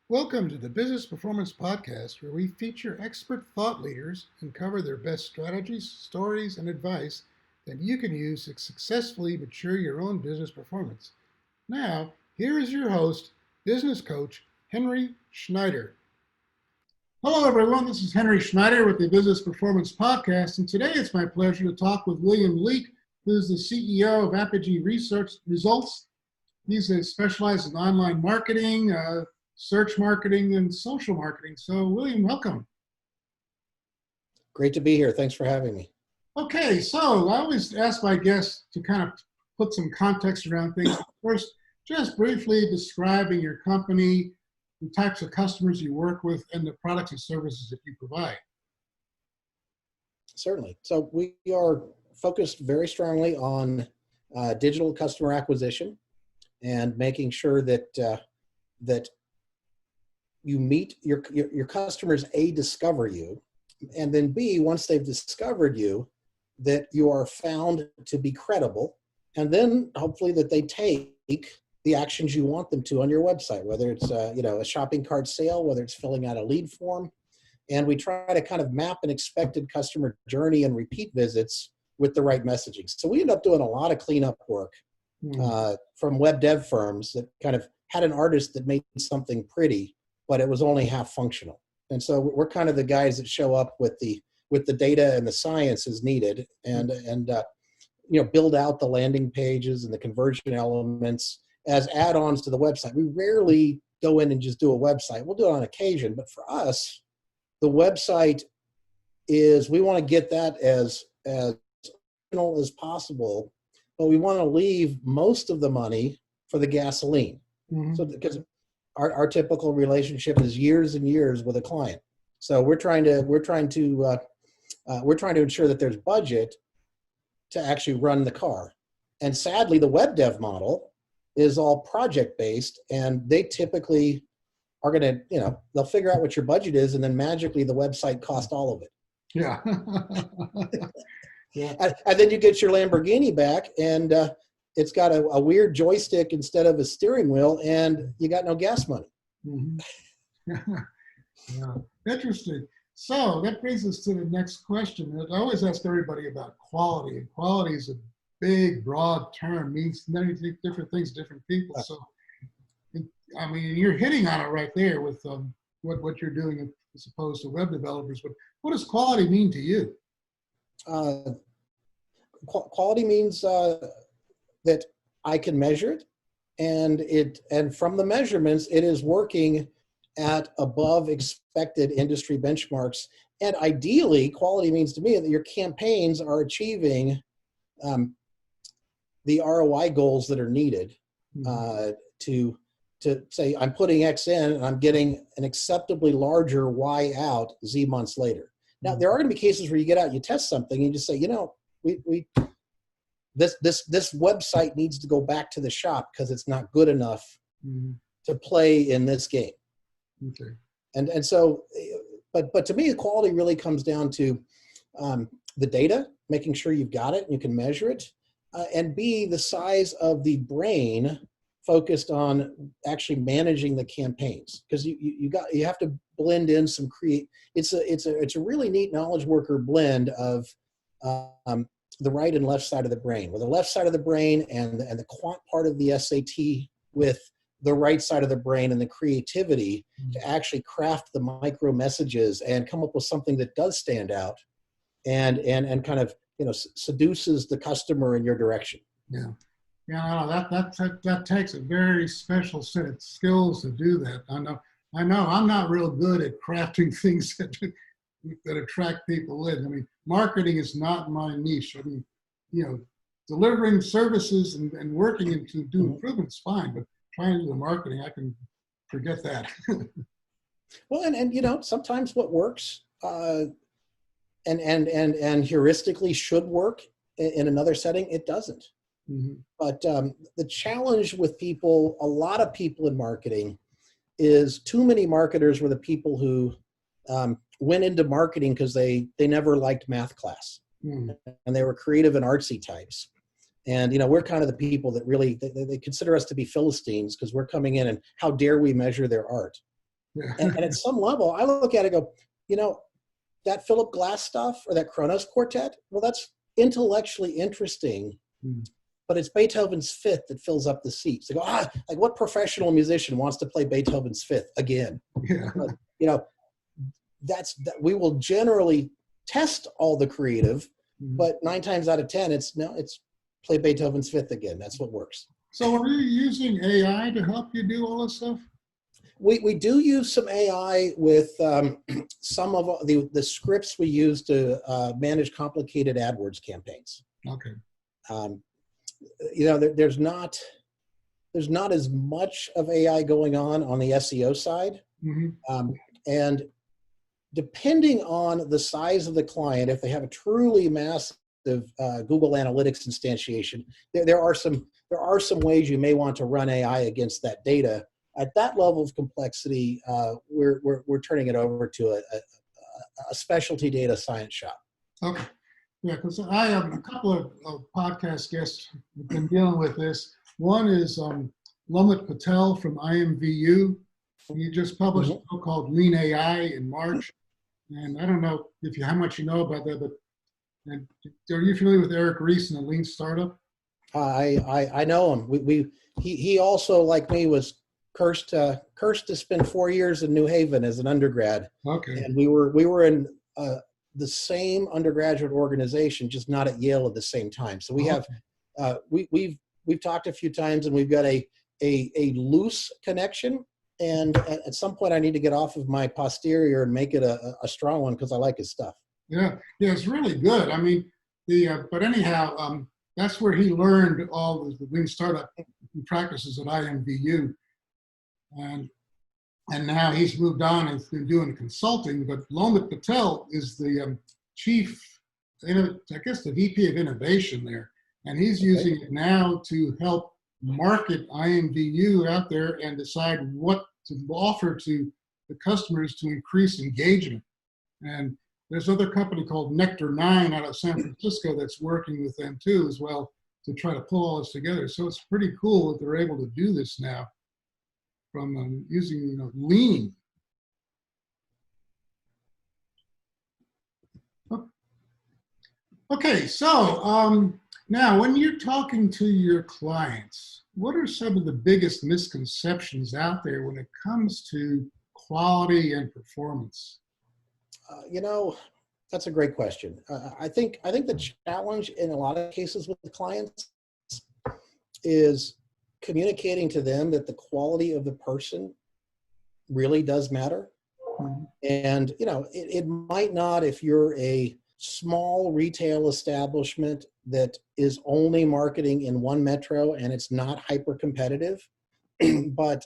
Welcome to the Business Performance Podcast, where we feature expert thought leaders and cover their best strategies, stories, and advice that you can use to successfully mature your own business performance. Now, here is your host, business coach, Henry Schneider. Hello, everyone. This is Henry Schneider with the Business Performance Podcast, and today it's my pleasure to talk with William Leake, who is the CEO of Apogee Results. He's specialized in online marketing, search marketing, and social marketing. So, William, welcome. Great to be here. Thanks for having me. Okay, so I always ask my guests to kind of put some context around things. First, just briefly describing your company, the types of customers you work with, and the products and services that you provide. Certainly. So we are focused very strongly on digital customer acquisition and making sure that you meet your customers, A, discover you, and then B, once they've discovered you, that you are found to be credible, and then hopefully that they take the actions you want them to on your website, whether it's a shopping cart sale, whether it's filling out a lead form. And we try to kind of map an expected customer journey and repeat visits with the right messaging. So we end up doing a lot of cleanup work from web dev firms that kind of had an artist that made something pretty, but it was only half functional. And so we're kind of the guys that show up with the data and the science as needed, and build out the landing pages and the conversion elements as add-ons to the website. We rarely go in and just do a website. We'll do it on occasion, but for us, the website is, we want to get that as functional as possible, but we want to leave most of the money for the gasoline. Mm-hmm. So because our typical relationship is years and years with a client. So we're trying to ensure that there's budget to actually run the car. And sadly, the web dev model is all project based, and they typically are going to, they'll figure out what your budget is, and then magically the website costs all of it. Yeah. Yeah. And then you get your Lamborghini back, and it's got a weird joystick instead of a steering wheel, and you got no gas money. Mm-hmm. Yeah. Interesting. So that brings us to the next question. I always ask everybody about quality, and quality is a big, broad term, means many different things to different people. So, I mean, you're hitting on it right there with what you're doing as opposed to web developers. But what does quality mean to you? Quality means that I can measure it, and from the measurements, it is working at above expected industry benchmarks. And ideally, quality means to me that your campaigns are achieving the ROI goals that are needed to say, I'm putting X in and I'm getting an acceptably larger Y out Z months later. Now, there are going to be cases where you get out, you test something, and you just say, this website needs to go back to the shop because it's not good enough to play in this game. Okay. And so, but to me, quality really comes down to the data, making sure you've got it and you can measure it, and B, the size of the brain focused on actually managing the campaigns, because you have to blend in some it's a really neat knowledge worker blend of the right and left side of the brain, where the left side of the brain and the quant part of the SAT with the right side of the brain and the creativity to actually craft the micro messages and come up with something that does stand out and kind of seduces the customer in your direction. Yeah. Yeah, that takes a very special set of skills to do that. I know I'm not real good at crafting things that attract people in. I mean, marketing is not my niche. I mean, delivering services and working to do improvements, fine, but trying to do the marketing, I can forget that. Well, and sometimes what works and heuristically should work in another setting, it doesn't. Mm-hmm. But the challenge with a lot of people in marketing, is too many marketers were the people who went into marketing because they never liked math class. Hmm. and they were creative and artsy types. And, we're kind of the people that really, they consider us to be Philistines because we're coming in and how dare we measure their art. Yeah. And at some level, I look at it and go, that Philip Glass stuff or that Kronos Quartet, well, that's intellectually interesting, Hmm. but it's Beethoven's Fifth that fills up the seats. They go, like what professional musician wants to play Beethoven's Fifth again? Yeah. But, that we will generally test all the creative, Hmm. but 9 times out of 10, it's play Beethoven's Fifth again. That's what works. So are you using AI to help you do all this stuff? We do use some AI with some of the scripts we use to manage complicated AdWords campaigns. Okay. There's not as much of AI going on the SEO side. Mm-hmm. And depending on the size of the client, if they have a truly massive Google Analytics instantiation, there are some ways you may want to run AI against that data. At that level of complexity, we're turning it over to a specialty data science shop. Okay. Yeah, because I have a couple of podcast guests who've been dealing with this. One is Lomit Patel from IMVU. He just published a book called Lean AI in March. And I don't know how much you know about that, but are you familiar with Eric Ries and the Lean Startup? I know him. He also, like me, was cursed to spend 4 years in New Haven as an undergrad. Okay. And we were in the same undergraduate organization, just not at Yale at the same time. So we have we've talked a few times, and we've got a loose connection. And at some point, I need to get off of my posterior and make it a strong one because I like his stuff. Yeah, it's really good. I mean, but anyhow, that's where he learned all the Lean Startup practices at IMVU, and now he's moved on and been doing consulting. But Lomit Patel is the chief, I guess, the VP of innovation there, and he's using it now to help market IMVU out there and decide what to offer to the customers to increase engagement. And there's another company called Nectar 9 out of San Francisco that's working with them too as well to try to pull all this together. So it's pretty cool that they're able to do this now from using Lean. Okay, so now when you're talking to your clients, what are some of the biggest misconceptions out there when it comes to quality and performance? That's a great question. I think the challenge in a lot of cases with the clients is communicating to them that the quality of the person really does matter. Mm-hmm. And, it might not if you're a small retail establishment that is only marketing in one metro and it's not hyper competitive. But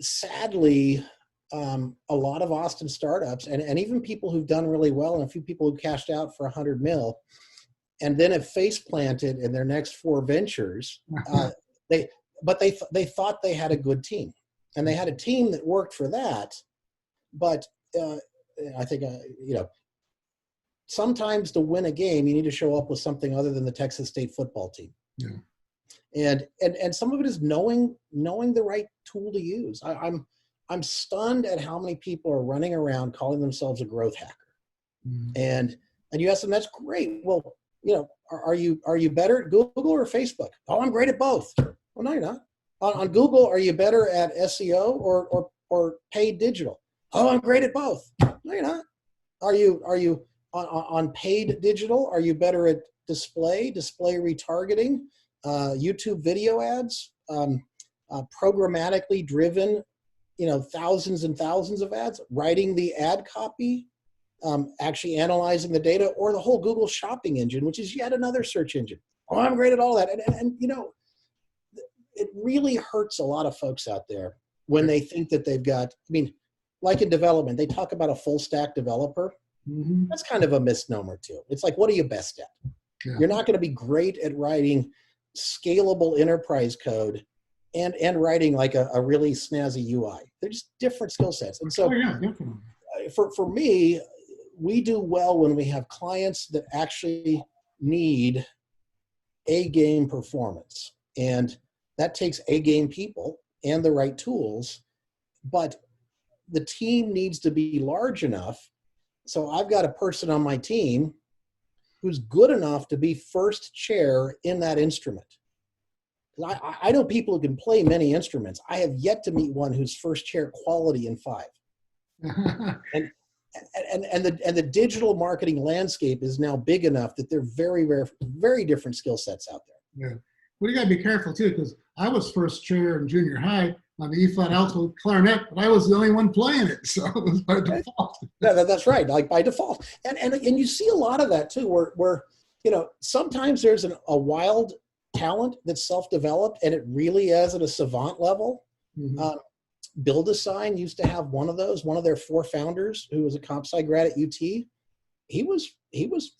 sadly, a lot of Austin startups and even people who've done really well and a few people who cashed out for 100 mil and then have face planted in their next 4 ventures, they thought they had a good team and they had a team that worked for that. But I think, sometimes to win a game, you need to show up with something other than the Texas State football team. Yeah. And some of it is knowing the right tool to use. I'm stunned at how many people are running around calling themselves a growth hacker. Mm-hmm. And you ask them, that's great. Well, are you better at Google or Facebook? Oh, I'm great at both. Well, no, you're not. On Google, are you better at SEO or paid digital? Oh, I'm great at both. No, you're not. Are you on paid digital? Are you better at display retargeting, YouTube video ads, programmatically driven, thousands and thousands of ads, writing the ad copy, actually analyzing the data, or the whole Google shopping engine, which is yet another search engine? Oh, I'm great at all that. And it really hurts a lot of folks out there when they think that they've got, like in development, they talk about a full stack developer. Mm-hmm. That's kind of a misnomer too. It's like, what are you best at? Yeah. You're not going to be great at writing scalable enterprise code and writing like a really snazzy UI. They're just different skill sets. And so definitely. For me, we do well when we have clients that actually need A-game performance. And that takes A-game people and the right tools, but the team needs to be large enough. So I've got a person on my team who's good enough to be first chair in that instrument. I know people who can play many instruments. I have yet to meet one who's first chair quality in 5. And the digital marketing landscape is now big enough that there are very, very, very different skill sets out there. Yeah. Well, you got to be careful too, because I was first chair in junior high on the E-flat alto clarinet, but I was the only one playing it, so it was by default. That's right, like by default. And you see a lot of that too, where sometimes there's a wild talent that's self-developed, and it really is at a savant level. Mm-hmm. Build a Sign used to have one of those. One of their 4 founders, who was a comp sci grad at UT, he was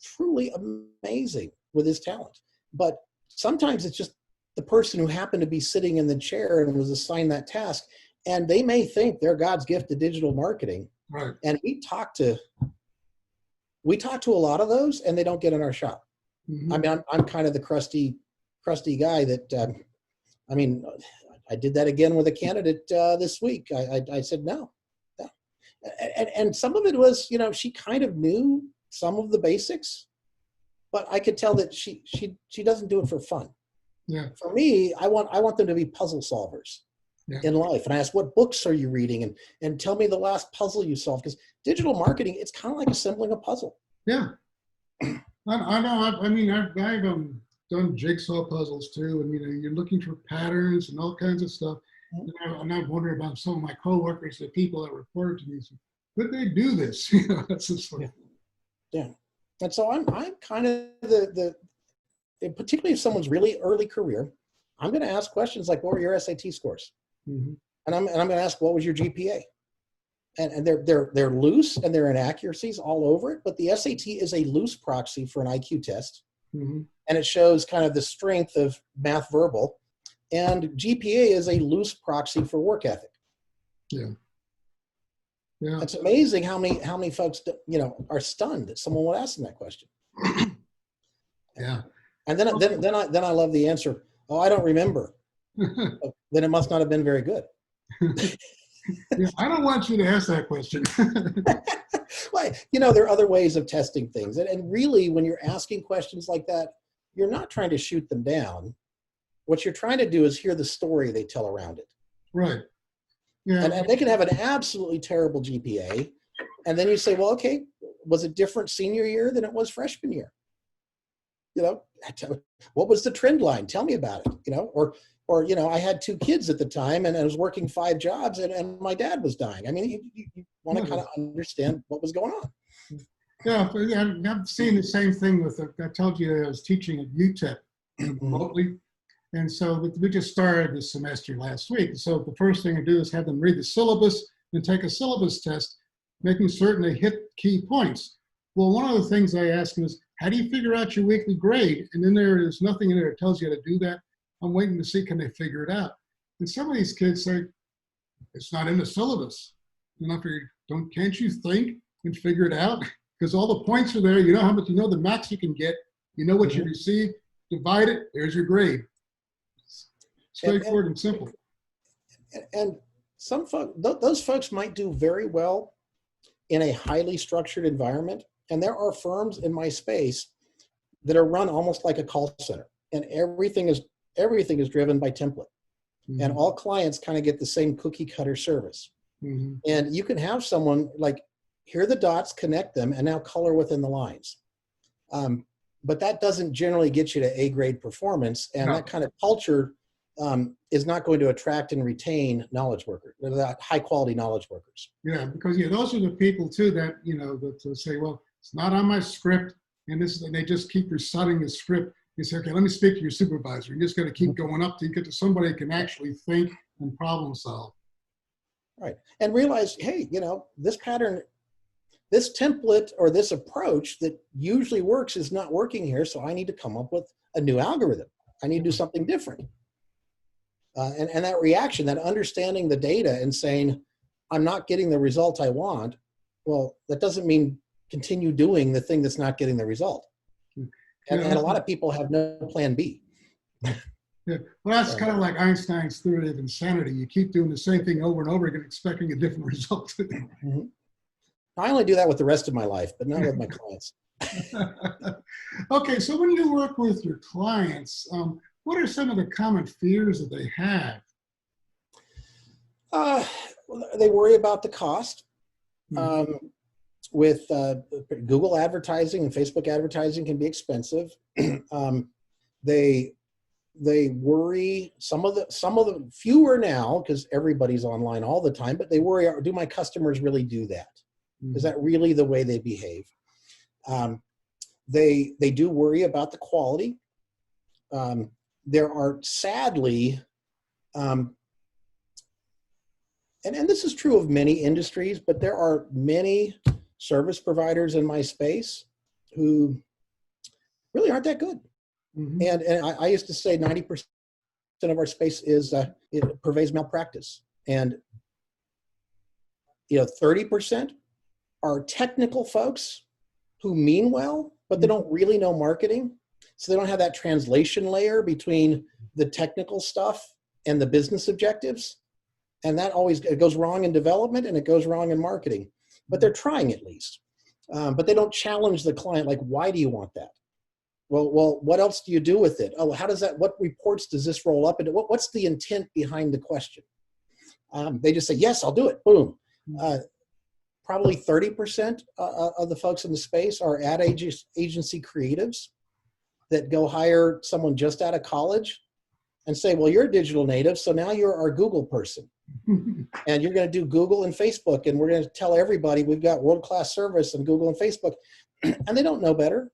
truly amazing with his talent. But sometimes it's just the person who happened to be sitting in the chair and was assigned that task, and they may think they're God's gift to digital marketing. Right. And we talk to a lot of those, and they don't get in our shop. Mm-hmm. I mean, I'm kind of the crusty guy that. I did that again with a candidate this week. I said no. And some of it was, she kind of knew some of the basics, but I could tell that she doesn't do it for fun. Yeah. For me, I want them to be puzzle solvers in life. And I ask, what books are you reading? And tell me the last puzzle you solved. Because digital marketing, it's kind of like assembling a puzzle. Yeah. I know. I've done jigsaw puzzles too. And, you're looking for patterns and all kinds of stuff. And I've wondered about some of my coworkers, the people that reported to me, so, could they do this? That's the sort of thing. Yeah. And so I'm kind of particularly if someone's really early career, I'm going to ask questions like, what were your SAT scores? Mm-hmm. And I'm going to ask, what was your GPA? And they're loose, and there are inaccuracies all over it, but the SAT is a loose proxy for an IQ test. Mm-hmm. And it shows kind of the strength of math verbal, and GPA is a loose proxy for work ethic. Yeah. Yeah. It's amazing how many folks, are stunned that someone would ask them that question. Yeah. And then I love the answer. Oh, I don't remember. Then it must not have been very good. Yeah, I don't want you to ask that question. Well, there are other ways of testing things. And really, when you're asking questions like that, you're not trying to shoot them down. What you're trying to do is hear the story they tell around it. Right. Yeah. And they can have an absolutely terrible GPA. And then you say, well, okay, was it different senior year than it was freshman year? What was the trend line? Tell me about it, or I had 2 kids at the time, and I was working 5 jobs, and my dad was dying. I mean, you want to kind of understand what was going on. Yeah, I've seen the same thing I told you that I was teaching at UTEP remotely. And so we just started this semester last week. So the first thing I do is have them read the syllabus and take a syllabus test, making certain they hit key points. Well, one of the things I ask them is, how do you figure out your weekly grade? And then there's nothing in there that tells you how to do that. I'm waiting to see, can they figure it out? And some of these kids say, it's not in the syllabus. Can't you think and figure it out? Because all the points are there. You know how much, the max you can get. You know what you receive. Divide it. There's your grade. Straightforward and simple. And some those folks might do very well in a highly structured environment. And there are firms in my space that are run almost like a call center, and everything is driven by template. Mm-hmm. And all clients kind of get the same cookie cutter service. Mm-hmm. And you can have someone like, hear the dots, connect them, and now color within the lines. But that doesn't generally get you to A grade performance. And that kind of culture is not going to attract and retain knowledge workers, that high quality knowledge workers. Yeah, because those are the people too that, that say, well, it's not on my script, and they just keep reciting the script. You say, okay, let me speak to your supervisor. You just got to keep going up till you get to somebody who can actually think and problem solve. Right. And realize, hey, this pattern, this template or this approach that usually works is not working here. So I need to come up with a new algorithm. I need to do something different. And that reaction, that understanding the data and saying, I'm not getting the result I want. Well, that doesn't mean continue doing the thing that's not getting the result. And a lot of people have no plan B. Yeah. Well, that's kind of like Einstein's theory of insanity. You keep doing the same thing over and over again, expecting a different result. Mhm. I only do that with the rest of my life, but not with my clients. Okay, so when you work with your clients, what are some of the common fears that they have? They worry about the cost. Mm-hmm. With Google advertising and Facebook advertising can be expensive. They worry, some of the fewer now because everybody's online all the time, but they worry, do my customers really do that? Is that really the way they behave? They do worry about the quality. There are sadly, and this is true of many industries, but there are many service providers in my space who really aren't that good. Mm-hmm. And I used to say 90% of our space it pervades malpractice. And 30% are technical folks who mean well, but they don't really know marketing. So they don't have that translation layer between the technical stuff and the business objectives. And that it goes wrong in development and it goes wrong in marketing. But they're trying at least. But they don't challenge the client, like, why do you want that? Well, what else do you do with it? Oh, what reports does this roll up into? What's the intent behind the question? They just say, yes, I'll do it. Boom. Probably 30% of the folks in the space are ad agency creatives that go hire someone just out of college and say, well, you're a digital native, so now you're our Google person. And you're going to do Google and Facebook, and we're going to tell everybody we've got world-class service on Google and Facebook. And they don't know better,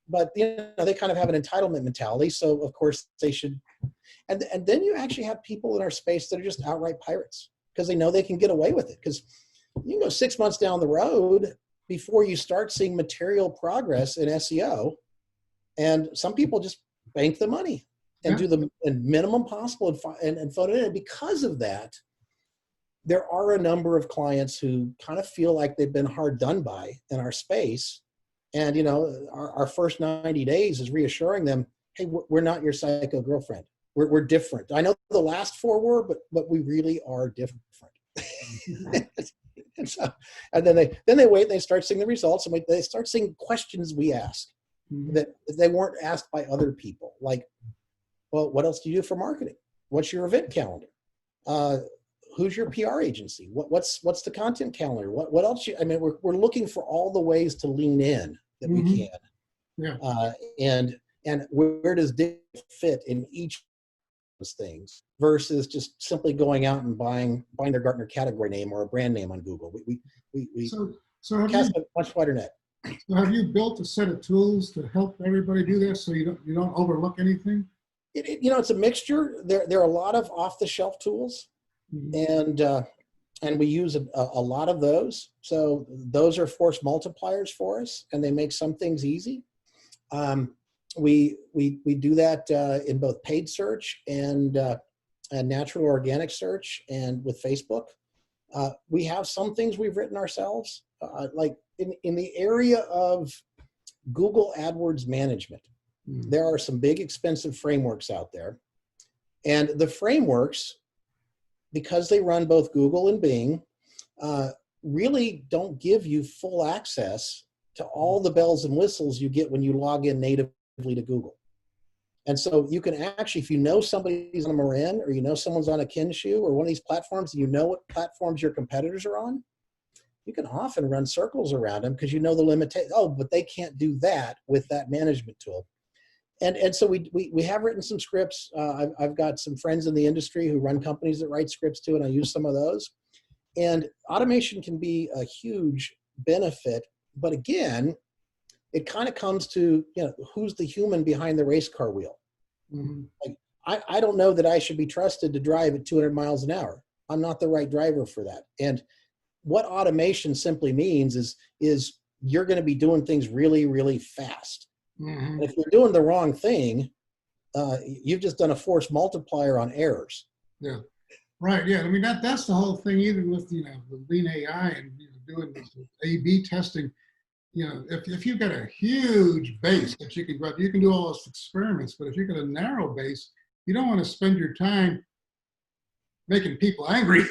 but they kind of have an entitlement mentality. So of course they should. And then you actually have people in our space that are just outright pirates because they know they can get away with it. Because you can go 6 months down the road before you start seeing material progress in SEO. And some people just bank the money and do the minimum possible and phone it in. And because of that, there are a number of clients who kind of feel like they've been hard done by in our space. And, our first 90 days is reassuring them, hey, we're not your psycho girlfriend. We're different. I know the last 4 were, but we really are different. and then they wait and they start seeing the results, and they start seeing questions we ask that they weren't asked by other people. Like, well, what else do you do for marketing? What's your event calendar? Who's your PR agency? What's the content calendar? What else? We're looking for all the ways to lean in that we can. Yeah. And where does it fit in each of those things versus just simply going out and buying their Gartner category name or a brand name on Google? We cast a much wider net. So have you built a set of tools to help everybody do this so you don't overlook anything? It's a mixture. There are a lot of off-the-shelf tools. And we use a lot of those. So those are force multipliers for us, and they make some things easy. We do that in both paid search and natural organic search, and with Facebook. We have some things we've written ourselves, like in the area of Google AdWords management. There are some big expensive frameworks out there, and the frameworks, because they run both Google and Bing, really don't give you full access to all the bells and whistles you get when you log in natively to Google. And so you can actually, if you know somebody's on a Marin, or someone's on a Kinshu or one of these platforms, and what platforms your competitors are on, you can often run circles around them because the limitation. Oh, but they can't do that with that management tool. And so we have written some scripts. I've got some friends in the industry who run companies that write scripts too, and I use some of those. And automation can be a huge benefit, but again, it kind of comes to who's the human behind the race car wheel. Like, I don't know that I should be trusted to drive at 200 miles an hour. I'm not the right driver for that. And what automation simply means is you're going to be doing things really, really fast. And if you're doing the wrong thing, you've just done a force multiplier on errors. Yeah, right. Yeah, that's the whole thing. Even with the lean AI and doing this A/B testing, if you've got a huge base that you can do all those experiments, but if you've got a narrow base, you don't want to spend your time making people angry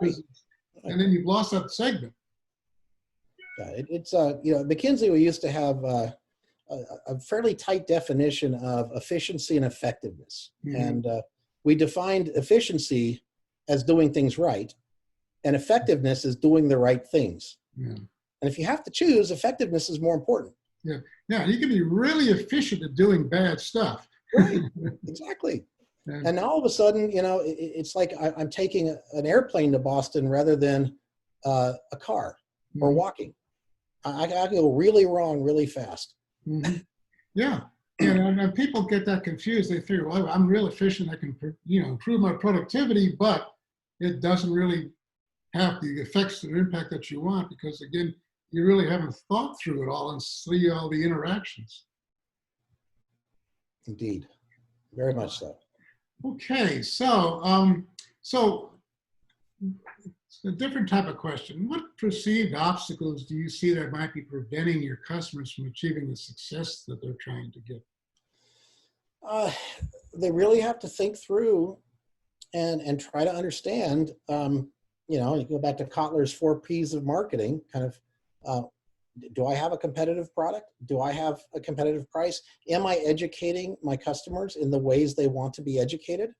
and then you've lost that segment. Yeah, it's McKinsey, we used to have a fairly tight definition of efficiency and effectiveness. Mm-hmm. And we defined efficiency as doing things right, and effectiveness is doing the right things. Yeah. And if you have to choose, effectiveness is more important. Yeah, you can be really efficient at doing bad stuff. Right, exactly. And now all of a sudden, it's like I'm taking an airplane to Boston rather than a car or walking. I go really wrong really fast. Mm-hmm. Yeah. And people get that confused. They figure, well, I'm real efficient. I can, improve my productivity, but it doesn't really have the effects or impact that you want because, again, you really haven't thought through it all and see all the interactions. Indeed. Very much so. Okay. So it's a different type of question. What perceived obstacles do you see that might be preventing your customers from achieving the success that they're trying to get? They really have to think through and try to understand. You go back to Kotler's 4 Ps of marketing, kind of, do I have a competitive product? Do I have a competitive price? Am I educating my customers in the ways they want to be educated?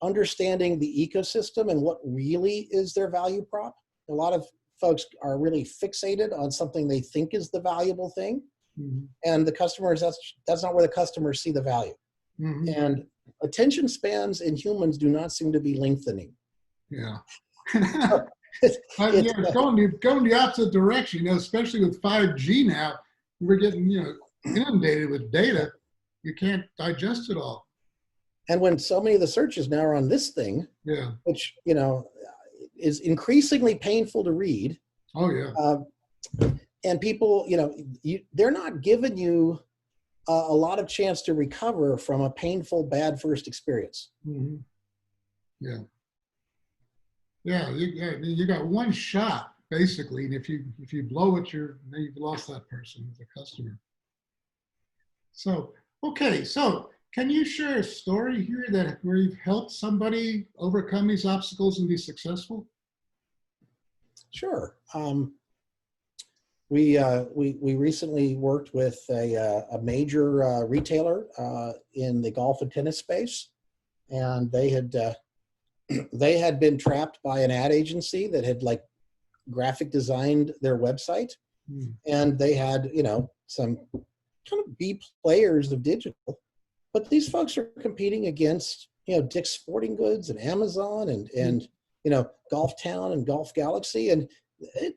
Understanding the ecosystem and what really is their value prop. A lot of folks are really fixated on something they think is the valuable thing. Mm-hmm. And the customers, that's not where the customers see the value. Mm-hmm. And attention spans in humans do not seem to be lengthening. Yeah. It's going the opposite direction, especially with 5G now. We're getting, inundated with data. You can't digest it all. And when so many of the searches now are on this thing, which, is increasingly painful to read. Oh, yeah. And people, they're not giving you a lot of chance to recover from a painful, bad first experience. Mm-hmm. Yeah. Yeah, you got one shot, basically. And if you blow it, you've lost that person, the customer. So, okay. So can you share a story here where you've helped somebody overcome these obstacles and be successful? Sure. We recently worked with a major retailer in the golf and tennis space, and they had been trapped by an ad agency that had graphic designed their website, and they had some kind of B players of digital, but these folks are competing against Dick's Sporting Goods and Amazon and Golf Town and Golf Galaxy, and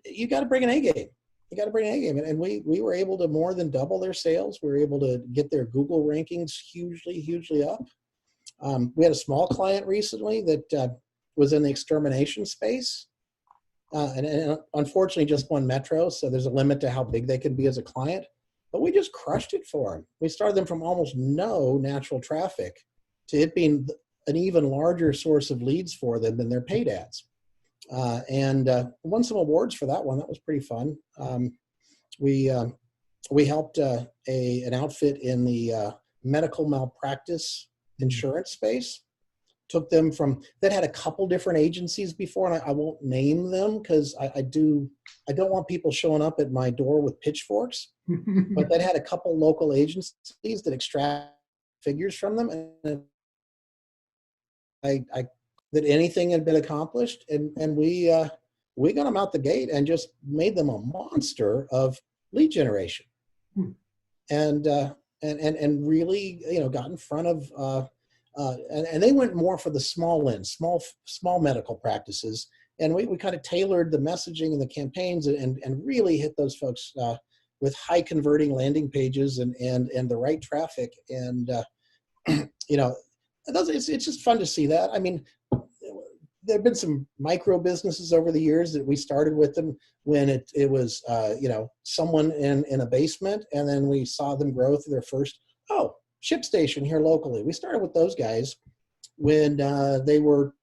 you got to bring an A game. You got to bring an A game, and we were able to more than double their sales. We were able to get their Google rankings hugely up. We had a small client recently that was in the extermination space, and unfortunately just one metro, so there's a limit to how big they can be as a client. But we just crushed it for them. We started them from almost no natural traffic to it being an even larger source of leads for them than their paid ads. And won some awards for that one. That was pretty fun. We helped an outfit in the medical malpractice insurance space. Took them from that had a couple different agencies before, and I won't name them because I don't want people showing up at my door with pitchforks. But that had a couple local agencies that extract figures from them, and that anything had been accomplished, and we got them out the gate and just made them a monster of lead generation, and really got in front of. And they went more for the small end, small medical practices. And we kind of tailored the messaging and the campaigns and really hit those folks with high converting landing pages and the right traffic. And, it's just fun to see that. I mean, there have been some micro businesses over the years that we started with them when it was, someone in a basement, and then we saw them grow through their first, ship station here locally. We started with those guys when they were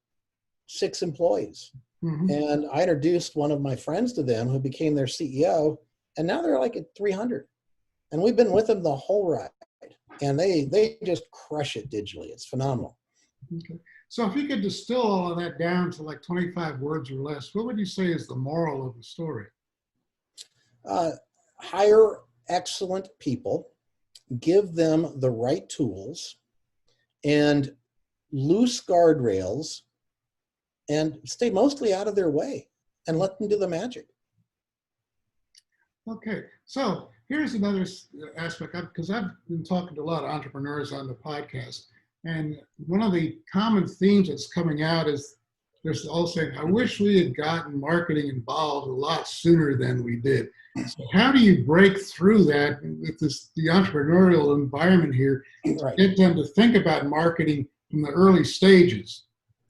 6 employees. Mm-hmm. And I introduced one of my friends to them who became their CEO. and now they're like at 300. And we've been with them the whole ride. And they just crush it digitally. It's phenomenal. Okay. So if you could distill all of that down to like 25 words or less, what would you say is the moral of the story? Hire excellent people, give them the right tools and loose guardrails, and stay mostly out of their way and let them do the magic. Okay, so here's another aspect, because I've been talking to a lot of entrepreneurs on the podcast, and one of the common themes that's coming out is there's all saying, I wish we had gotten marketing involved a lot sooner than we did. So how do you break through that with the entrepreneurial environment here, Right. get them to think about marketing from the early stages?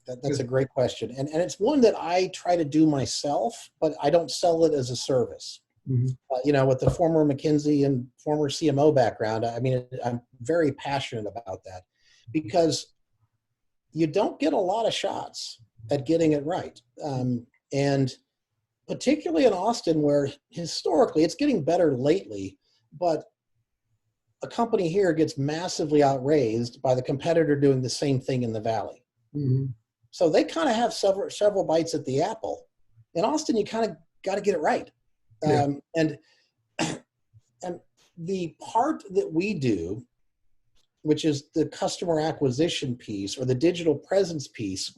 That's a great question. And it's one that I try to do myself, but I don't sell it as a service. Mm-hmm. With the former McKinsey and former CMO background, I mean, I'm very passionate about that because you don't get a lot of shots at getting it right. And particularly in Austin, where historically it's getting better lately, but a company here gets massively outraised by the competitor doing the same thing in the Valley. Mm-hmm. So they kind of have several bites at the apple. In Austin, you kind of got to get it right. Yeah. And the part that we do, which is the customer acquisition piece or the digital presence piece,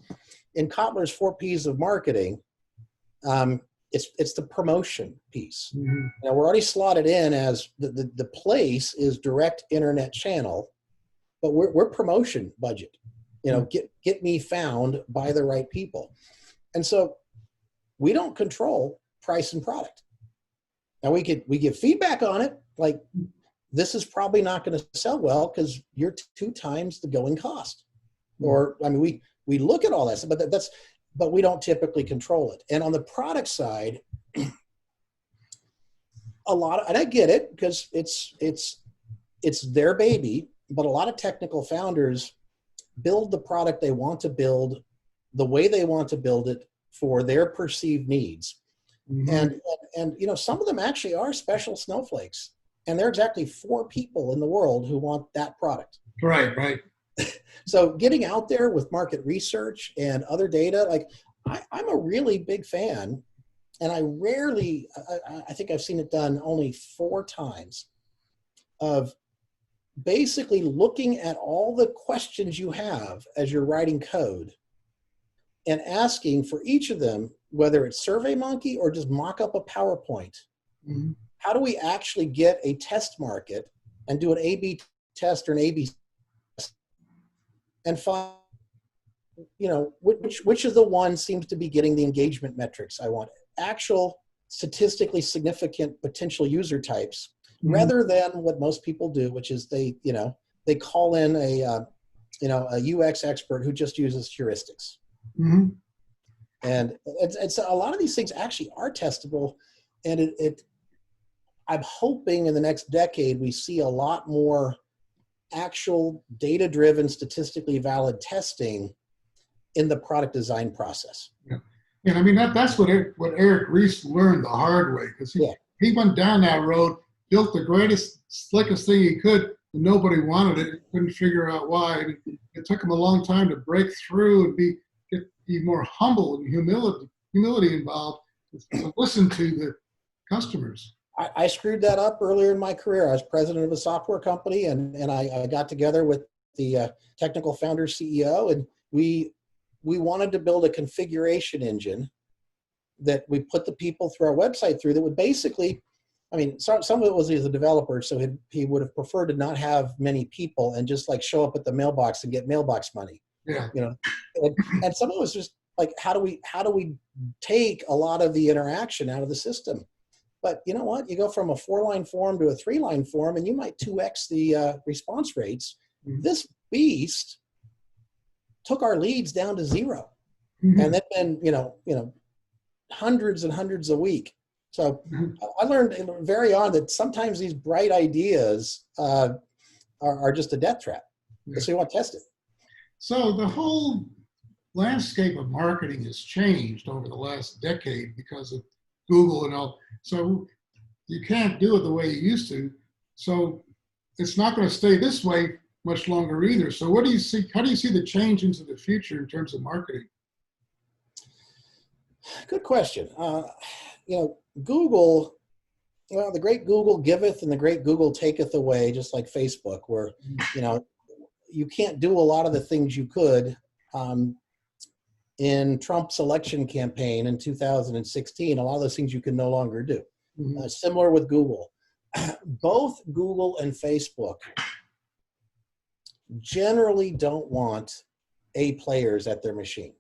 in Kotler's 4 Ps of marketing, it's the promotion piece. Mm-hmm. Now we're already slotted in as the place is direct internet channel, but we're promotion budget. Get me found by the right people. And so we don't control price and product. Now we give feedback on it, like this is probably not going to sell well because you're 2 times the going cost. Or I mean, we look at all that stuff, but we don't typically control it. And on the product side, and I get it because it's their baby, but a lot of technical founders build the product they want to build the way they want to build it for their perceived needs. Mm-hmm. And some of them actually are special snowflakes, and there are exactly 4 people in the world who want that product. Right. So getting out there with market research and other data, like I'm a really big fan, and I think I've seen it done only 4 times, of basically looking at all the questions you have as you're writing code and asking for each of them, whether it's SurveyMonkey or just mock up a PowerPoint, mm-hmm. How do we actually get a test market and do an A/B test or an A/B test and find, which of the one seems to be getting the engagement metrics I want, actual statistically significant potential user types, mm-hmm. rather than what most people do, which is they call in a UX expert who just uses heuristics. Mm-hmm. And it's a lot of these things actually are testable, and I'm hoping in the next decade we see a lot more actual data-driven, statistically valid testing in the product design process. Yeah, and I mean that's what Eric Ries learned the hard way, because he went down that road, built the greatest, slickest thing he could, and nobody wanted it. Couldn't figure out why. And it took him a long time to break through and be more humble and humility involved to listen to the customers. I screwed that up earlier in my career. I was president of a software company, and I got together with the technical founder CEO, and we wanted to build a configuration engine that we put the people through our website through that would basically, I mean, some of it was as a developer, so he would have preferred to not have many people and just like show up at the mailbox and get mailbox money. Yeah. And some of it was just like, how do we take a lot of the interaction out of the system? But you know what? You go from a 4-line form to a 3-line form, and you might 2x the response rates. Mm-hmm. This beast took our leads down to 0, mm-hmm. and then hundreds and hundreds a week. So mm-hmm. I learned very on that sometimes these bright ideas are just a death trap. Yeah. So you want to test it. So the whole landscape of marketing has changed over the last decade because of Google and all. So you can't do it the way you used to. So it's not going to stay this way much longer either. So what do you see? How do you see the change into the future in terms of marketing? Good question. Google, well, the great Google giveth and the great Google taketh away, just like Facebook, where, you can't do a lot of the things you could in Trump's election campaign in 2016. A lot of those things you can no longer do. Mm-hmm. Similar with Google. Both Google and Facebook generally don't want A players at their machine.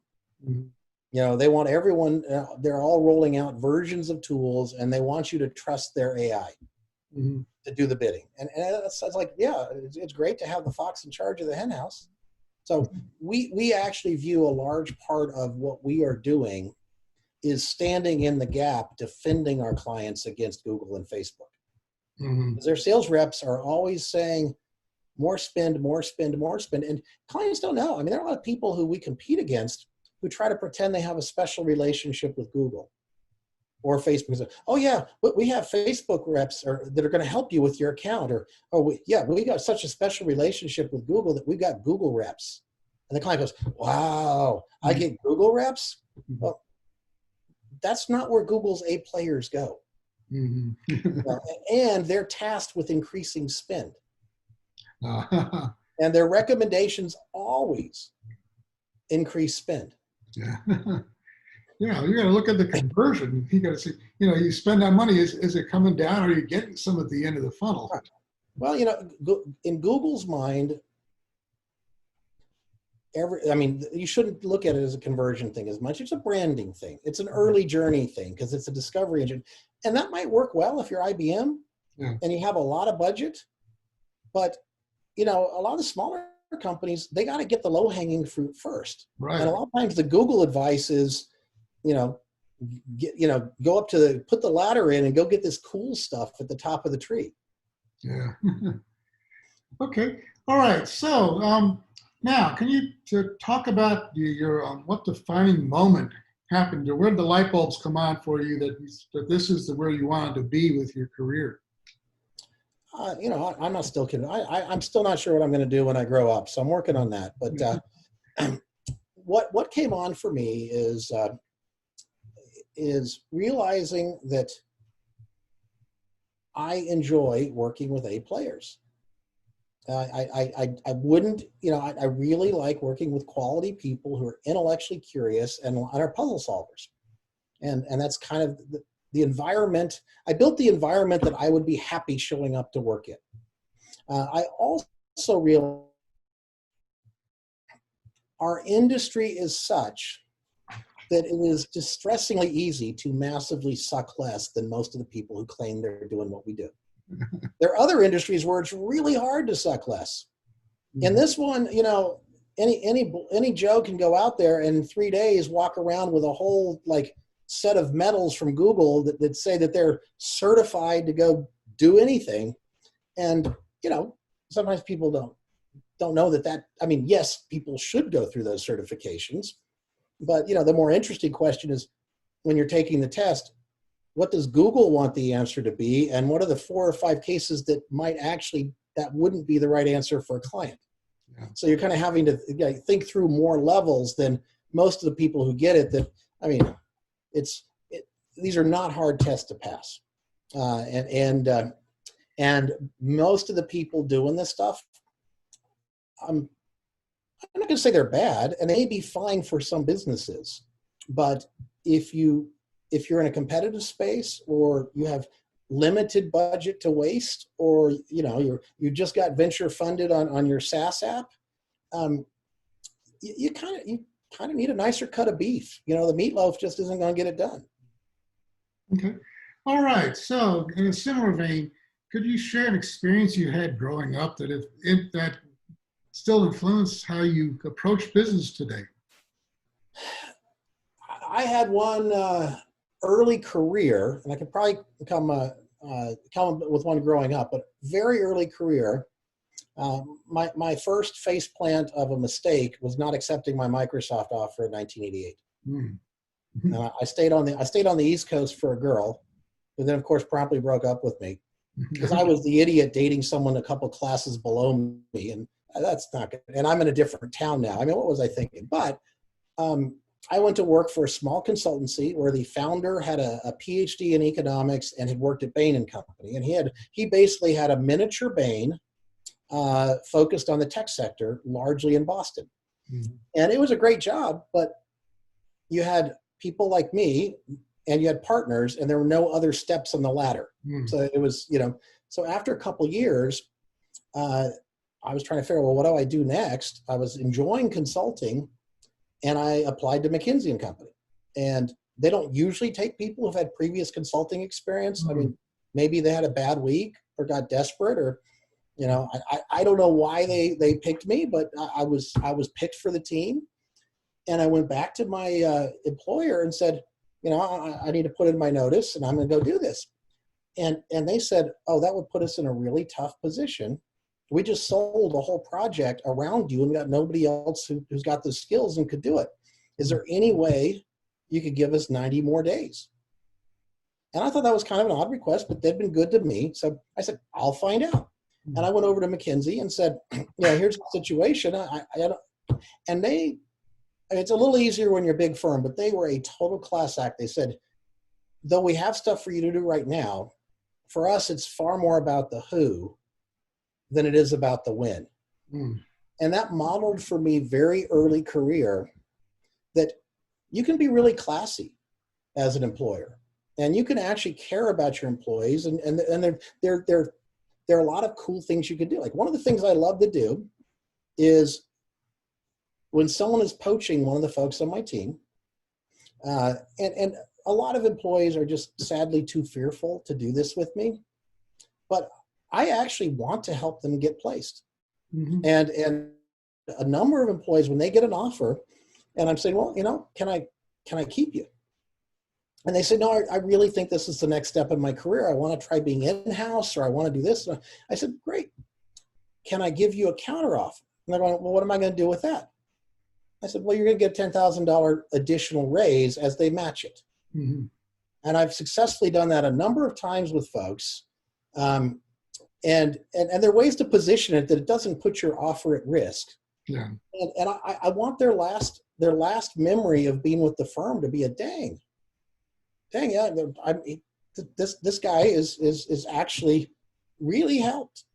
Mm-hmm. They want everyone, they're all rolling out versions of tools, and they want you to trust their AI Mm-hmm. to do the bidding. And it's like, yeah, it's great to have the fox in charge of the hen house. So we actually view a large part of what we are doing is standing in the gap, defending our clients against Google and Facebook. Mm-hmm. Their sales reps are always saying, more spend, more spend, more spend. And clients don't know. I mean, there are a lot of people who we compete against who try to pretend they have a special relationship with Google or Facebook. Oh yeah, we have Facebook reps that are going to help you with your account. Or, we got such a special relationship with Google that we've got Google reps. And the client goes, wow, I get Google reps? Well, that's not where Google's A players go. Mm-hmm. And they're tasked with increasing spend. And their recommendations always increase spend. Yeah. Yeah, you got to look at the conversion. You got to see, you spend that money. Is it coming down, or are you getting some at the end of the funnel? Right. Well, in Google's mind, you shouldn't look at it as a conversion thing as much. It's a branding thing. It's an early journey thing because it's a discovery engine, and that might work well if you're IBM and you have a lot of budget. But a lot of the smaller companies, they got to get the low-hanging fruit first. Right. And a lot of times the Google advice is, go up to put the ladder in and go get this cool stuff at the top of the tree. Yeah. Okay. All right. So now, can you talk about your what defining moment happened, or where did the light bulbs come on for you that this is where you wanted to be with your career? I'm not still kidding. I'm still not sure what I'm going to do when I grow up, so I'm working on that. But what came on for me is realizing that I enjoy working with A players. I wouldn't, I really like working with quality people who are intellectually curious and are puzzle solvers. And that's kind of the environment. I built the environment that I would be happy showing up to work in. I also realized our industry is such that it is distressingly easy to massively suck less than most of the people who claim they're doing what we do. There are other industries where it's really hard to suck less. In this one, any Joe can go out there and in 3 days walk around with a whole set of medals from Google that say that they're certified to go do anything. And sometimes people don't know that. I mean, yes, people should go through those certifications, but the more interesting question is when you're taking the test, what does Google want the answer to be? And what are the 4 or 5 cases that wouldn't be the right answer for a client? Yeah. So you're kind of having to think through more levels than most of the people who get it. These are not hard tests to pass. And most of the people doing this stuff, I'm not going to say they're bad, and they may be fine for some businesses, but if you're in a competitive space, or you have limited budget to waste, or you just got venture funded on your SaaS app, you kind of need a nicer cut of beef. The meatloaf just isn't going to get it done. Okay. All right. So in a similar vein, could you share an experience you had growing up that still influenced how you approach business today? I had one early career, and I could probably come with one growing up, but very early career. My first faceplant of a mistake was not accepting my Microsoft offer in 1988. Mm-hmm. I stayed on the East Coast for a girl, but then of course promptly broke up with me because I was the idiot dating someone a couple classes below me, and that's not good. And I'm in a different town now. I mean, what was I thinking? But I went to work for a small consultancy where the founder had a PhD in economics and had worked at Bain and Company, and he basically had a miniature Bain focused on the tech sector, largely in Boston. Mm-hmm. And it was a great job, but you had people like me, and you had partners, and there were no other steps on the ladder. Mm. So it was, so after a couple of years, I was trying to figure out, well, what do I do next? I was enjoying consulting, and I applied to McKinsey and Company. And they don't usually take people who've had previous consulting experience. Mm. I mean, maybe they had a bad week or got desperate, or, I don't know why they picked me, but I was picked for the team. And I went back to my employer and said, I need to put in my notice, and I'm going to go do this. And they said, oh, that would put us in a really tough position. We just sold a whole project around you, and we got nobody else who's got the skills and could do it. Is there any way you could give us 90 more days? And I thought that was kind of an odd request, but they'd been good to me. So I said, I'll find out. And I went over to McKinsey and said, here's the situation. And they, it's a little easier when you're a big firm, but they were a total class act. They said, though we have stuff for you to do right now, for us, it's far more about the who than it is about the when. Mm. And that modeled for me very early career that you can be really classy as an employer, and you can actually care about your employees. And there are a lot of cool things you can do. Like, one of the things I love to do is when someone is poaching one of the folks on my team, and a lot of employees are just sadly too fearful to do this with me, but I actually want to help them get placed. Mm-hmm. And a number of employees, when they get an offer, and I'm saying, well, can I keep you? And they say, no, I really think this is the next step in my career. I want to try being in-house, or I want to do this. And I said, great. Can I give you a counter offer? And they're going, well, what am I going to do with that? I said, well, you're going to get a $10,000 additional raise as they match it. Mm-hmm. And I've successfully done that a number of times with folks. And there are ways to position it that it doesn't put your offer at risk. Yeah. And I want their last memory of being with the firm to be a dang, yeah, this guy is actually really helped.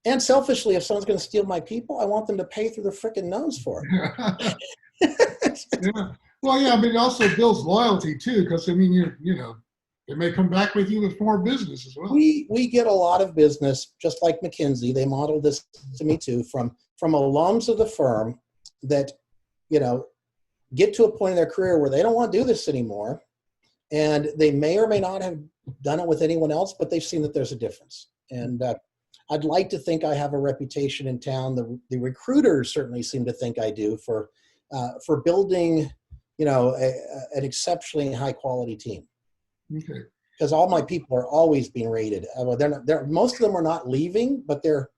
And selfishly, if someone's going to steal my people, I want them to pay through their freaking nose for it. Yeah. Well, yeah, but it also builds loyalty too, because I mean, they may come back with you with more business as well. We get a lot of business, just like McKinsey. They modeled this to me too, from alums of the firm that, get to a point in their career where they don't want to do this anymore. And they may or may not have done it with anyone else, but they've seen that there's a difference. And I'd like to think I have a reputation in town. The recruiters certainly seem to think I do for building, an exceptionally high quality team. Okay. Because all my people are always being rated. Most of them are not leaving, but they're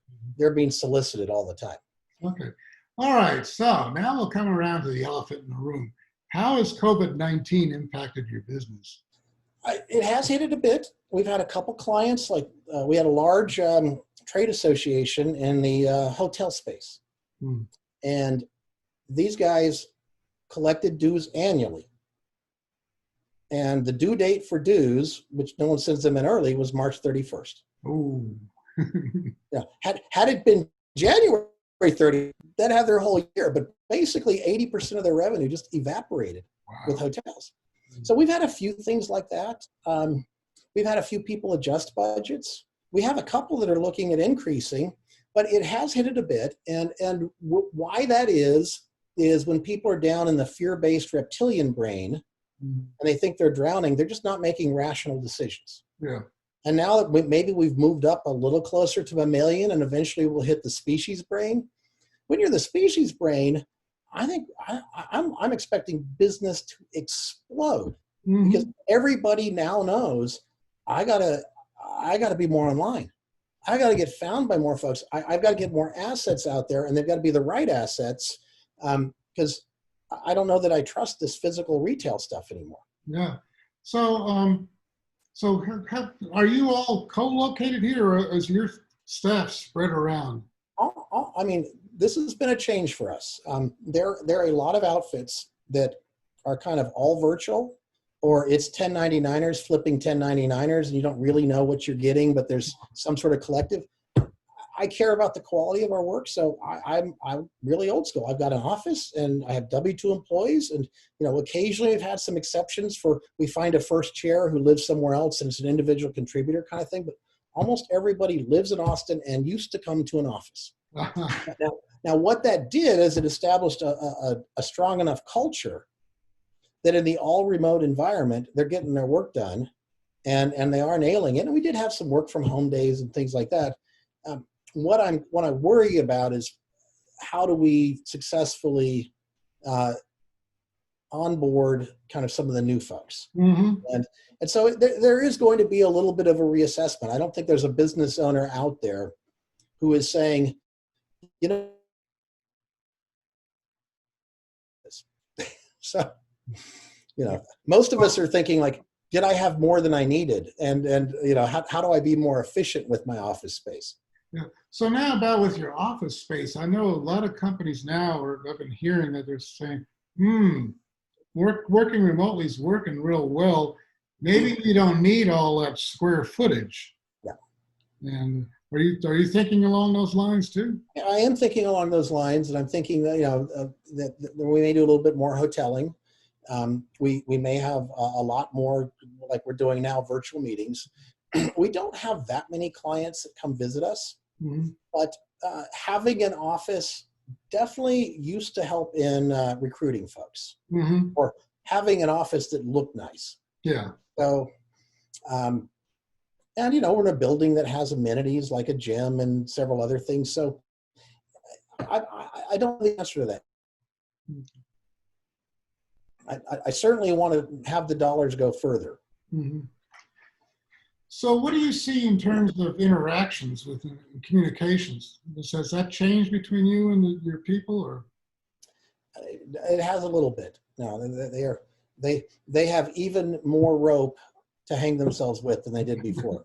being solicited all the time. Okay. All right. So now we'll come around to the elephant in the room. How has COVID-19 impacted your business? It has hit it a bit. We've had a couple clients, like we had a large trade association in the hotel space. And these guys collected dues annually. And the due date for dues, which no one sends them in early, was March 31st. Oh. Yeah. Had it been January 30th, they'd have their whole year. But basically 80% of their revenue just evaporated. Wow. With hotels. So we've had a few things like that. We've had a few people adjust budgets. We have a couple that are looking at increasing, but it has hit it a bit. And why that is when people are down in the fear-based reptilian brain, and they think they're drowning, they're just not making rational decisions. Yeah. And now that maybe we've moved up a little closer to mammalian, and eventually we'll hit the species brain. When you're the species brain, I think I'm expecting business to explode, because everybody now knows I gotta be more online. I gotta get found by more folks. I've got to get more assets out there, and they've got to be the right assets, because I don't know that I trust this physical retail stuff anymore. Yeah. So So are you all co-located here, or is your staff spread around? I mean, this has been a change for us. There are a lot of outfits that are kind of all virtual, or it's 1099ers flipping 1099ers, and you don't really know what you're getting, but there's some sort of collective. I care about the quality of our work, so I'm really old school. I've got an office, and I have W-2 employees, and occasionally we've had some exceptions for we find a first chair who lives somewhere else, and it's an individual contributor kind of thing. But almost everybody lives in Austin and used to come to an office. Now, what that did is it established a strong enough culture that in the all remote environment, they're getting their work done, and they are nailing it. And we did have some work from home days and things like that. What I worry about is how do we successfully onboard kind of some of the new folks. Mm-hmm. And so there is going to be a little bit of a reassessment. I don't think there's a business owner out there who is saying, so, most of us are thinking like, did I have more than I needed? And how do I be more efficient with my office space? Yeah. So now about with your office space, I know a lot of companies now, I've been hearing that they're saying, working remotely is working real well. Maybe you don't need all that square footage. Yeah. And are you thinking along those lines too? Yeah, I am thinking along those lines, and I'm thinking that that we may do a little bit more hoteling. We may have a lot more, like we're doing now, virtual meetings. We don't have that many clients that come visit us, mm-hmm. but having an office definitely used to help in recruiting folks, mm-hmm. or having an office that looked nice. Yeah. So, and we're in a building that has amenities like a gym and several other things. So, I don't know the answer to that. I certainly want to have the dollars go further. Mm-hmm. So what do you see in terms of interactions with communications? Has that changed between you and your people, or? It has a little bit. No, they have even more rope to hang themselves with than they did before.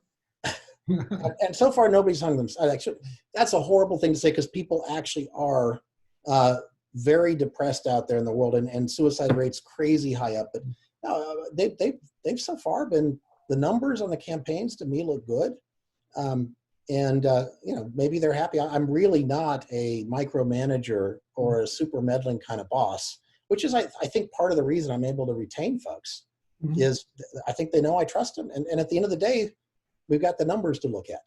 And so far, nobody's hung themselves. Actually, that's a horrible thing to say, because people actually are very depressed out there in the world, and suicide rates crazy high up. But no, they've so far been, the numbers on the campaigns to me look good. Maybe they're happy. I'm really not a micromanager or a super meddling kind of boss, which is, I think, part of the reason I'm able to retain folks. Mm-hmm. Is I think they know I trust them. And at the end of the day, we've got the numbers to look at.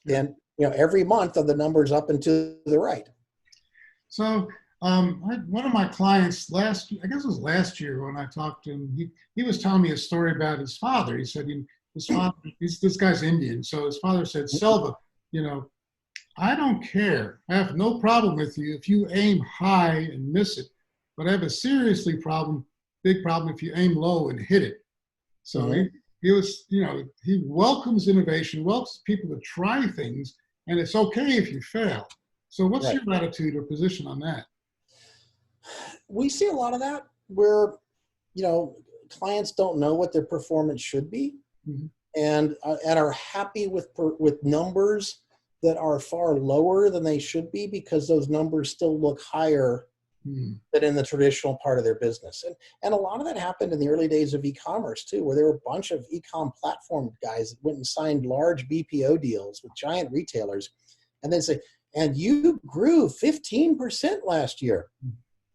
Yeah. And, every month are the numbers up and to the right. So one of my clients last year when I talked to him, he was telling me a story about his father. He said his father, this guy's Indian. So his father said, Selva, I don't care. I have no problem with you if you aim high and miss it, but I have a big problem if you aim low and hit it. So mm-hmm. he welcomes innovation, welcomes people to try things, and it's okay if you fail. So what's your attitude or position on that? We see a lot of that where, clients don't know what their performance should be, mm-hmm. and are happy with numbers that are far lower than they should be, because those numbers still look higher than in the traditional part of their business. And a lot of that happened in the early days of e-commerce too, where there were a bunch of e-com platform guys that went and signed large BPO deals with giant retailers, and then say, and you grew 15% last year.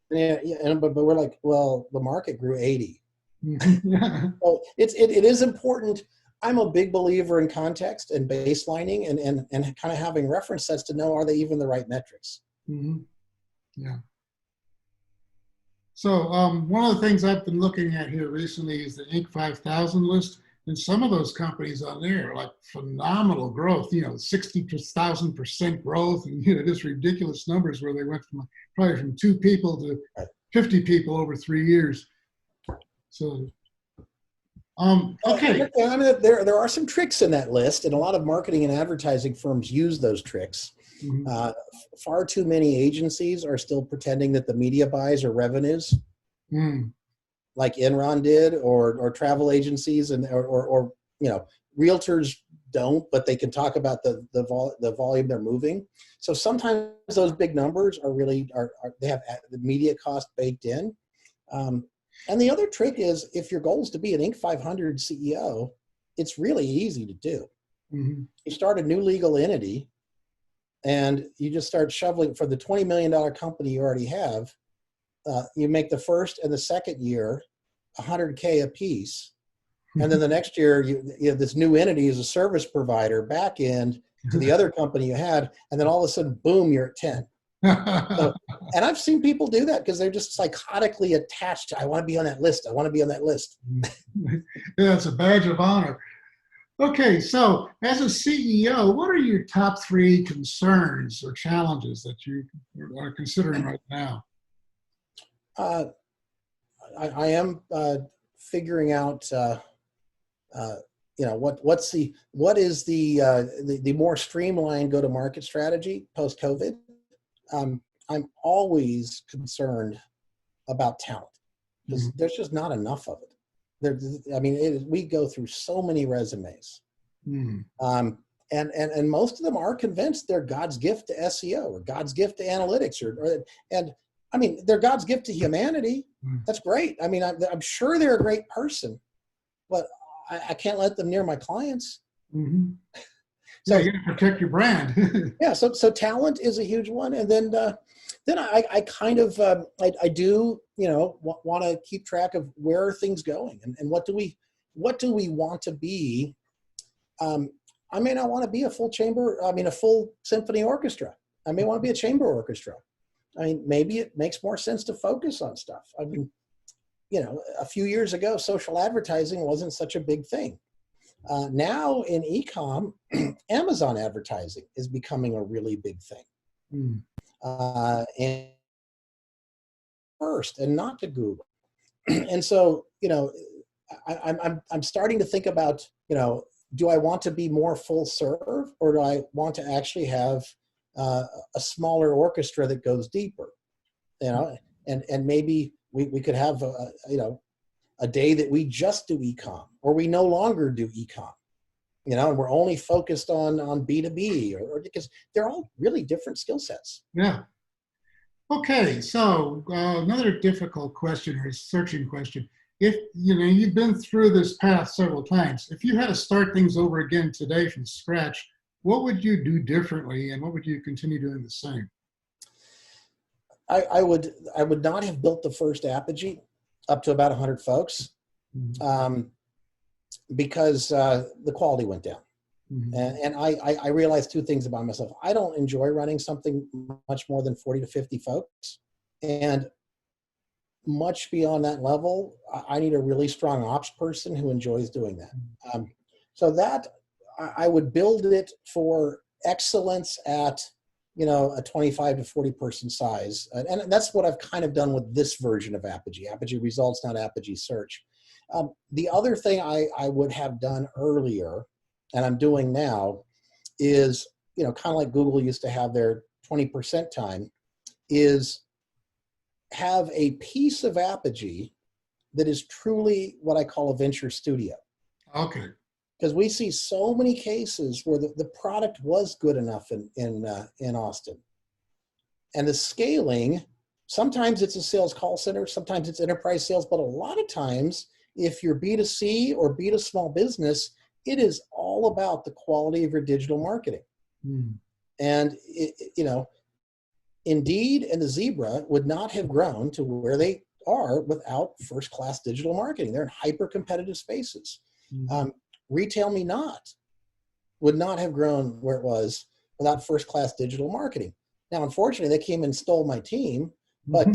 But we're like, well, the market grew 80. So it is important. I'm a big believer in context and baselining and kind of having reference sets to know, are they even the right metrics? Mm-hmm. Yeah. So one of the things I've been looking at here recently is the Inc. 5000 list. And some of those companies on there are like phenomenal growth, 60,000% growth, and just ridiculous numbers where they went probably from 2 people to 50 people over 3 years. So, okay. I mean, there are some tricks in that list, and a lot of marketing and advertising firms use those tricks. Mm-hmm. Far too many agencies are still pretending that the media buys are revenues. Like Enron did, or travel agencies, or realtors don't, but they can talk about the volume they're moving. So sometimes those big numbers are they have the media cost baked in. And the other trick is, if your goal is to be an Inc. 500 CEO, it's really easy to do. Mm-hmm. You start a new legal entity and you just start shoveling for the $20 million company you already have. You make the first and the second year $100K a piece. And then the next year, you have this new entity as a service provider back end to the other company you had. And then all of a sudden, boom, you're at 10. So, and I've seen people do that because they're just psychotically attached to, I want to be on that list. I want to be on that list. Yeah, it's a badge of honor. Okay, so as a CEO, what are your top 3 concerns or challenges that you are considering right now? I am figuring out, what is the more streamlined go-to-market strategy post-COVID. I'm always concerned about talent because there's just not enough of it. We go through so many resumes, and most of them are convinced they're God's gift to SEO or God's gift to analytics, they're God's gift to humanity. That's great. I'm sure they're a great person, but I can't let them near my clients. Mm-hmm. So you got to protect your brand. Yeah. So talent is a huge one. And then I kind of, I do, want to keep track of where are things going and what do we want to be? I may not want to be a full symphony orchestra. I may want to be a chamber orchestra. Maybe it makes more sense to focus on stuff. A few years ago, social advertising wasn't such a big thing. Now in e-com, Amazon advertising is becoming a really big thing. And first, and not to Google. And so, I'm starting to think about, do I want to be more full serve, or do I want to actually have a smaller orchestra that goes deeper? And maybe we could have a day that we just do e-com, or we no longer do e-com, and we're only focused on B2B, or because they're all really different skill sets. Yeah. Okay. So another difficult question or searching question. If, you've been through this path several times, if you had to start things over again today from scratch, what would you do differently, and what would you continue doing the same? I would not have built the first Apogee up to about 100 folks, because the quality went down. And I realized 2 things about myself. I don't enjoy running something much more than 40 to 50 folks. And much beyond that level, I need a really strong ops person who enjoys doing that. So that I would build it for excellence at, a 25 to 40 person size. And that's what I've kind of done with this version of Apogee Results, not Apogee Search. The other thing I would have done earlier, and I'm doing now, is, kind of like Google used to have their 20% time, is have a piece of Apogee that is truly what I call a venture studio. Okay. Because we see so many cases where the product was good enough in Austin. And the scaling, sometimes it's a sales call center, sometimes it's enterprise sales, but a lot of times, if you're B2C or B2 small business, it is all about the quality of your digital marketing. And, Indeed and the Zebra would not have grown to where they are without first-class digital marketing. They're in hyper-competitive spaces. Retail Me Not would not have grown where it was without first-class digital marketing. Now, unfortunately, they came and stole my team, but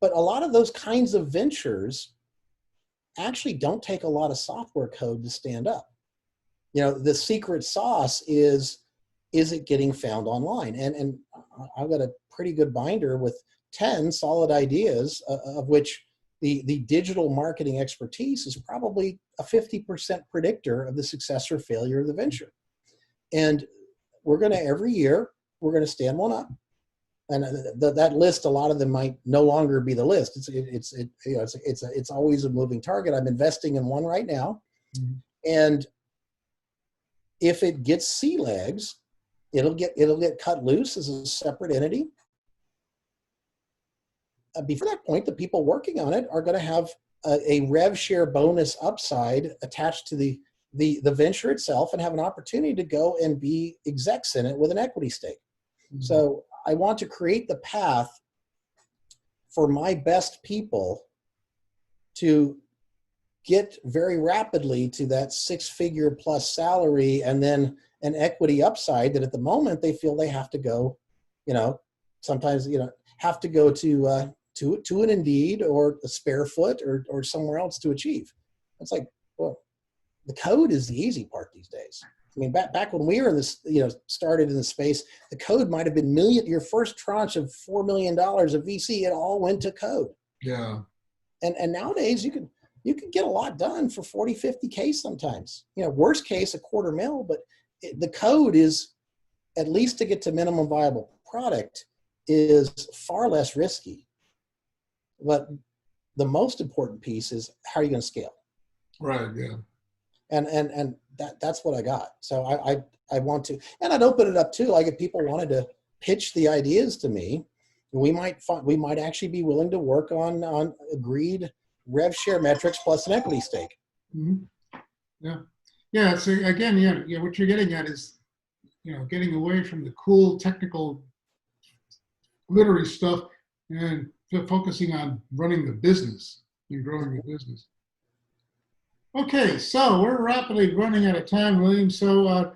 but a lot of those kinds of ventures actually don't take a lot of software code to stand up. The secret sauce is it getting found online? And I've got a pretty good binder with 10 solid ideas, of which the digital marketing expertise is probably a 50% predictor of the success or failure of the venture. And we're going to, every year, we're going to stand one up. And that list, a lot of them might no longer be the list. It's always a moving target. I'm investing in one right now. And if it gets sea legs, it'll get cut loose as a separate entity. Before that point, the people working on it are going to have a rev share bonus upside attached to the venture itself and have an opportunity to go and be execs in it with an equity stake. Mm-hmm. So I want to create the path for my best people to get very rapidly to that 6-figure plus salary and then an equity upside that at the moment they feel they have to go, sometimes, have to go to an Indeed or a Sparefoot or somewhere else to achieve. It's like, well, the code is the easy part these days. I mean, back when we were in this, started in the space, the code might have been your first tranche of $4 million of VC. It all went to code. Yeah. And nowadays you can get a lot done for 40, 50K sometimes. Worst case, $250,000, but the code is, at least to get to minimum viable product, is far less risky. But the most important piece is how are you going to scale? Right. Yeah. And that's what I got. So I want to, and I'd open it up too. Like if people wanted to pitch the ideas to me, we might actually be willing to work on agreed rev share metrics plus an equity stake. Mm-hmm. Yeah. Yeah. So again, yeah, what you're getting at is, getting away from the cool technical glittery stuff and focusing on running the business and growing the business. Okay, so we're rapidly running out of time, William. So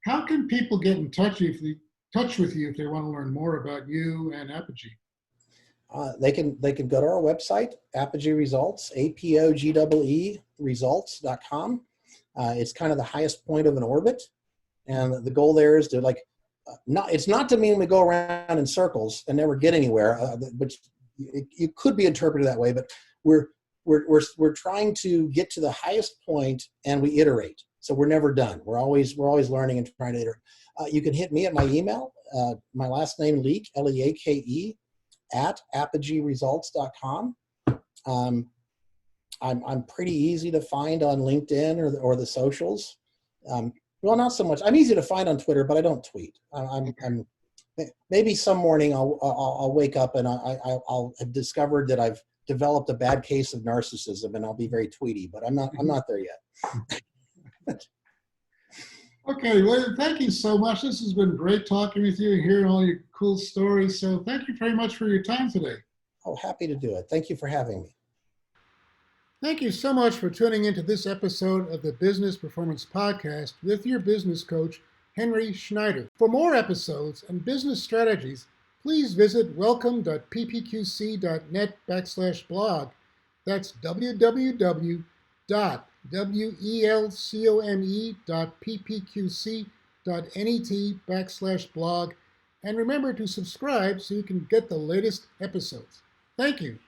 how can people get in touch with you if they want to learn more about you and Apogee? They can go to our website, Apogee Results, APOGEE results.com. It's kind of the highest point of an orbit. And the goal there is to it's not to mean we go around in circles and never get anywhere, which it could be interpreted that way, but we're trying to get to the highest point and we iterate. So we're never done. We're always learning and trying to iterate. You can hit me at my email, my last name, Leake, Leake, at apogeeresults.com. I'm pretty easy to find on LinkedIn or the socials. Well, not so much. I'm easy to find on Twitter, but I don't tweet. I'm maybe some morning I'll wake up and I'll have discovered that I've developed a bad case of narcissism and I'll be very tweety, but I'm not there yet. Okay, well, thank you so much. This has been great talking with you and hearing all your cool stories. So thank you very much for your time today. Oh, happy to do it. Thank you for having me. Thank you so much for tuning into this episode of the Business Performance Podcast with your business coach, Henry Schneider. For more episodes and business strategies, please visit welcome.ppqc.net/blog. That's www.welcome.ppqc.net/blog. And remember to subscribe so you can get the latest episodes. Thank you.